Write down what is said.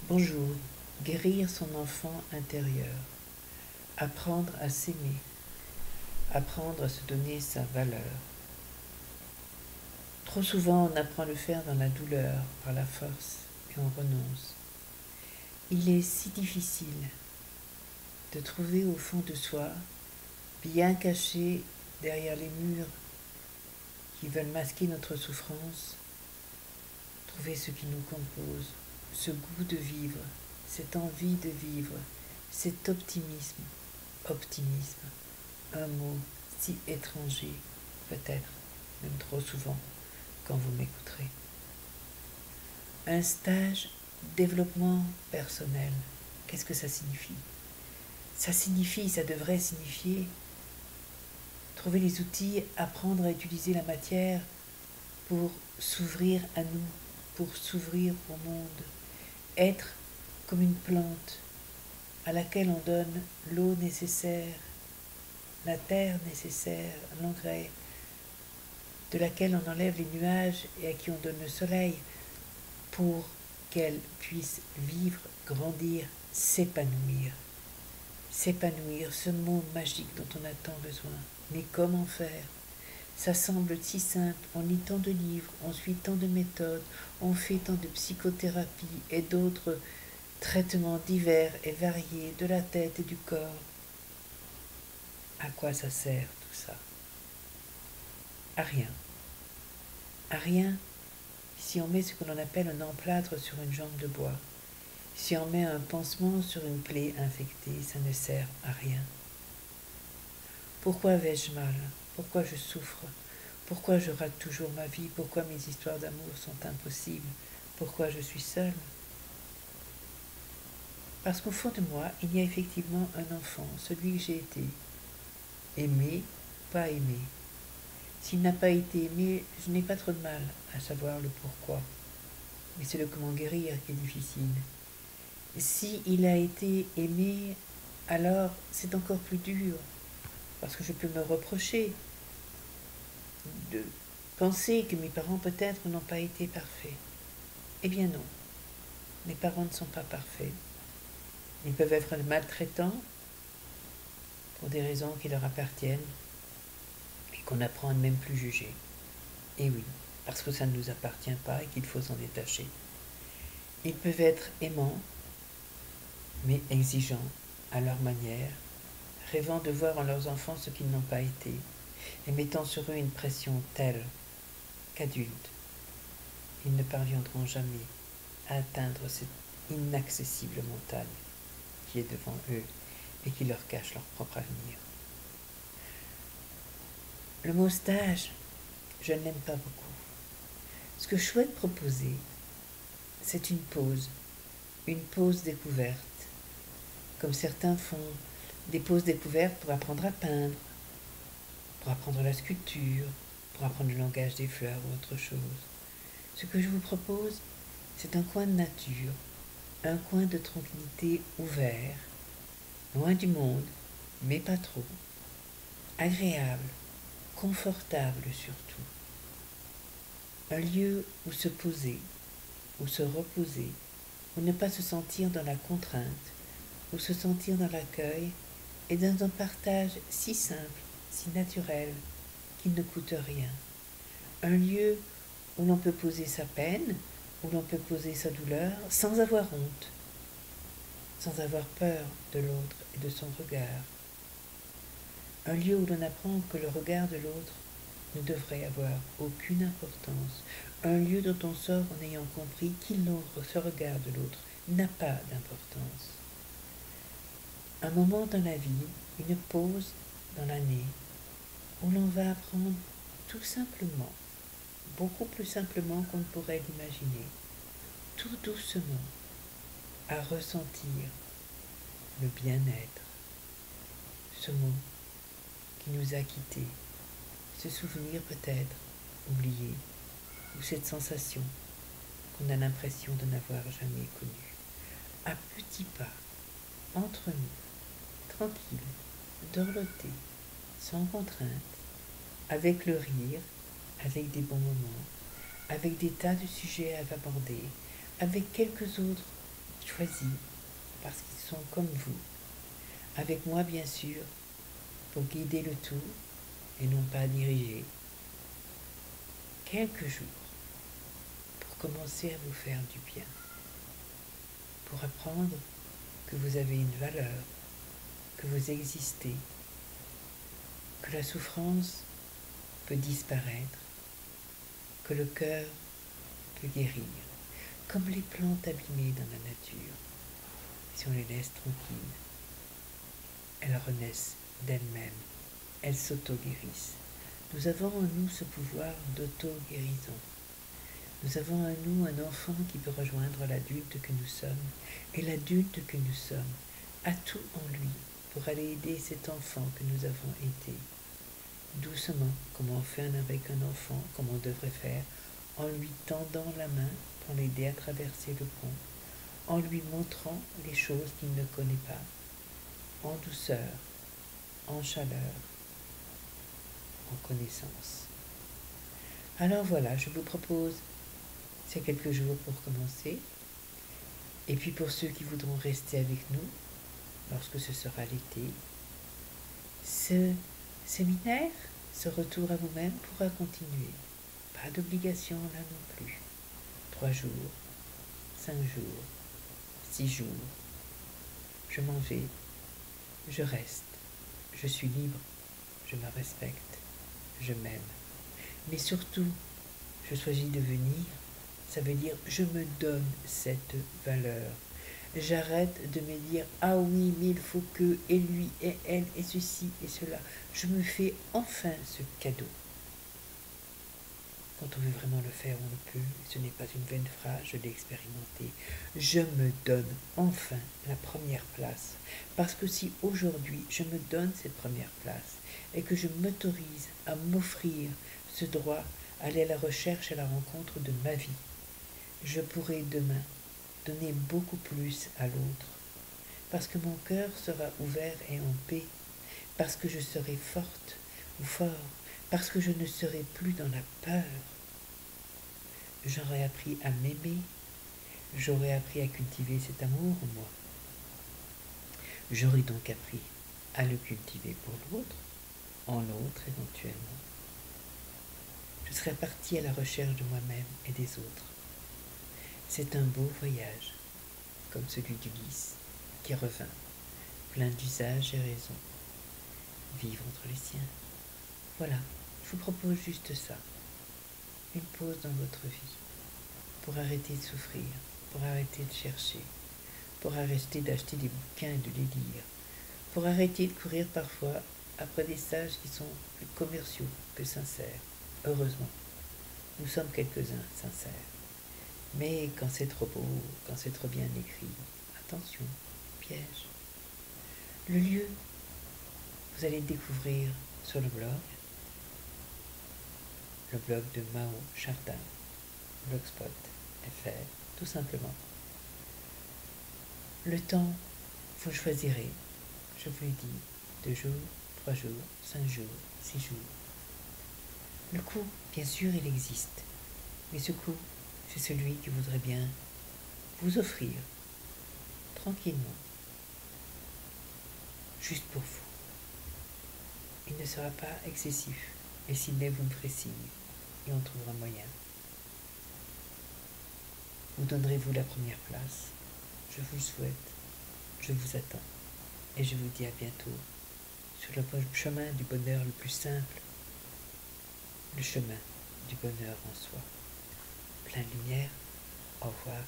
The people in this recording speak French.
Bonjour, guérir son enfant intérieur, apprendre à s'aimer, apprendre à se donner sa valeur. Trop souvent on apprend à le faire dans la douleur, par la force, et on renonce. Il est si difficile de trouver au fond de soi, bien caché derrière les murs qui veulent masquer notre souffrance, trouver ce qui nous compose, ce goût de vivre, cette envie de vivre, cet optimisme, un mot si étranger, peut-être, même trop souvent, quand vous m'écouterez. Un stage développement personnel, qu'est-ce que ça signifie? Ça devrait signifier trouver les outils, apprendre à utiliser la matière pour s'ouvrir à nous, pour s'ouvrir au monde, être comme une plante à laquelle on donne l'eau nécessaire, la terre nécessaire, l'engrais, de laquelle on enlève les nuages et à qui on donne le soleil pour qu'elle puisse vivre, grandir, s'épanouir. S'épanouir, ce mot magique dont on a tant besoin. Mais comment faire? Ça semble si simple, on lit tant de livres, on suit tant de méthodes, on fait tant de psychothérapie et d'autres traitements divers et variés de la tête et du corps. À quoi ça sert tout ça? À rien. À rien si on met ce que l'on appelle un emplâtre sur une jambe de bois. Si on met un pansement sur une plaie infectée, ça ne sert à rien. Pourquoi vais-je mal? Pourquoi je souffre? Pourquoi je rate toujours ma vie? Pourquoi mes histoires d'amour sont impossibles? Pourquoi je suis seule? Parce qu'au fond de moi, il y a effectivement un enfant, celui que j'ai été. Aimé, pas aimé. S'il n'a pas été aimé, je n'ai pas trop de mal à savoir le pourquoi. Mais c'est le comment guérir qui est difficile. S'il a été aimé, alors c'est encore plus dur, parce que je peux me reprocher de penser que mes parents peut-être n'ont pas été parfaits. Eh bien non, mes parents ne sont pas parfaits. Ils peuvent être maltraitants pour des raisons qui leur appartiennent et qu'on apprend à ne même plus juger. Et oui, parce que ça ne nous appartient pas et qu'il faut s'en détacher. Ils peuvent être aimants, mais exigeants à leur manière, rêvant de voir en leurs enfants ce qu'ils n'ont pas été, et mettant sur eux une pression telle qu'adultes, ils ne parviendront jamais à atteindre cette inaccessible montagne qui est devant eux et qui leur cache leur propre avenir. Le mot stage, je ne l'aime pas beaucoup. Ce que je souhaite proposer, c'est une pause découverte, comme certains font des pauses découvertes pour apprendre à peindre, pour apprendre la sculpture, pour apprendre le langage des fleurs ou autre chose. Ce que je vous propose, c'est un coin de nature, un coin de tranquillité ouvert, loin du monde, mais pas trop, agréable, confortable surtout. Un lieu où se poser, où se reposer, où ne pas se sentir dans la contrainte, où se sentir dans l'accueil et dans un partage si simple, si naturel, qu'il ne coûte rien. Un lieu où l'on peut poser sa peine, où l'on peut poser sa douleur, sans avoir honte, sans avoir peur de l'autre et de son regard. Un lieu où l'on apprend que le regard de l'autre ne devrait avoir aucune importance. Un lieu dont on sort en ayant compris ce regard de l'autre n'a pas d'importance. Un moment dans la vie, une pause dans l'année, où l'on va apprendre tout simplement, beaucoup plus simplement qu'on ne pourrait l'imaginer, tout doucement, à ressentir le bien-être, ce mot qui nous a quittés, ce souvenir peut-être oublié, ou cette sensation qu'on a l'impression de n'avoir jamais connue. À petits pas, entre nous, tranquille, dorloté, sans contrainte, avec le rire, avec des bons moments, avec des tas de sujets à aborder, avec quelques autres choisis parce qu'ils sont comme vous, avec moi bien sûr, pour guider le tout et non pas diriger. Quelques jours pour commencer à vous faire du bien, pour apprendre que vous avez une valeur, que vous existez, que la souffrance peut disparaître, que le cœur peut guérir, comme les plantes abîmées dans la nature. Si on les laisse tranquilles, elles renaissent d'elles-mêmes, elles s'auto-guérissent. Nous avons en nous ce pouvoir d'auto-guérison. Nous avons en nous un enfant qui peut rejoindre l'adulte que nous sommes, et l'adulte que nous sommes a tout en lui pour aller aider cet enfant que nous avons été. Doucement, comme on fait avec un enfant, comme on devrait faire, en lui tendant la main pour l'aider à traverser le pont, en lui montrant les choses qu'il ne connaît pas, en douceur, en chaleur, en connaissance. Alors voilà, je vous propose ces quelques jours pour commencer, et puis pour ceux qui voudront rester avec nous, lorsque ce sera l'été, ce séminaire, ce retour à vous-même pourra continuer. Pas d'obligation là non plus. 3 jours, 5 jours, 6 jours. Je m'en vais, je reste, je suis libre, je me respecte, je m'aime. Mais surtout, je choisis de venir, ça veut dire je me donne cette valeur. J'arrête de me dire « Ah oui, mais il faut que, et lui, et elle, et ceci, et cela ». Je me fais enfin ce cadeau. Quand on veut vraiment le faire, on le peut. Ce n'est pas une vaine phrase, je l'ai expérimenté. Je me donne enfin la première place. Parce que si aujourd'hui je me donne cette première place et que je m'autorise à m'offrir ce droit, aller à la recherche et à la rencontre de ma vie, je pourrai demain donner beaucoup plus à l'autre. Parce que mon cœur sera ouvert et en paix. Parce que je serai forte ou fort. Parce que je ne serai plus dans la peur. J'aurai appris à m'aimer. J'aurai appris à cultiver cet amour en moi. J'aurai donc appris à le cultiver pour l'autre, en l'autre éventuellement. Je serai partie à la recherche de moi-même et des autres. C'est un beau voyage, comme celui d'Ulysse, qui revint, plein d'usages et raisons, vivre entre les siens. Voilà, je vous propose juste ça, une pause dans votre vie, pour arrêter de souffrir, pour arrêter de chercher, pour arrêter d'acheter des bouquins et de les lire, pour arrêter de courir parfois après des stages qui sont plus commerciaux que sincères. Heureusement, nous sommes quelques-uns sincères. Mais quand c'est trop beau, quand c'est trop bien écrit, attention, piège. Le lieu, vous allez le découvrir sur le blog de Mao Chardin, blogspot.fr, tout simplement. Le temps, vous choisirez, je vous l'ai dit, 2 jours, 3 jours, 5 jours, 6 jours. Le coût, bien sûr, il existe, mais ce coût, c'est celui qui voudrait bien vous offrir, tranquillement, juste pour vous. Il ne sera pas excessif, et s'il l'est, vous me ferez signe, et on trouvera moyen. Vous donnerez-vous la première place? Je vous le souhaite, je vous attends, et je vous dis à bientôt, sur le chemin du bonheur le plus simple, le chemin du bonheur en soi. Plein de lumière, au revoir.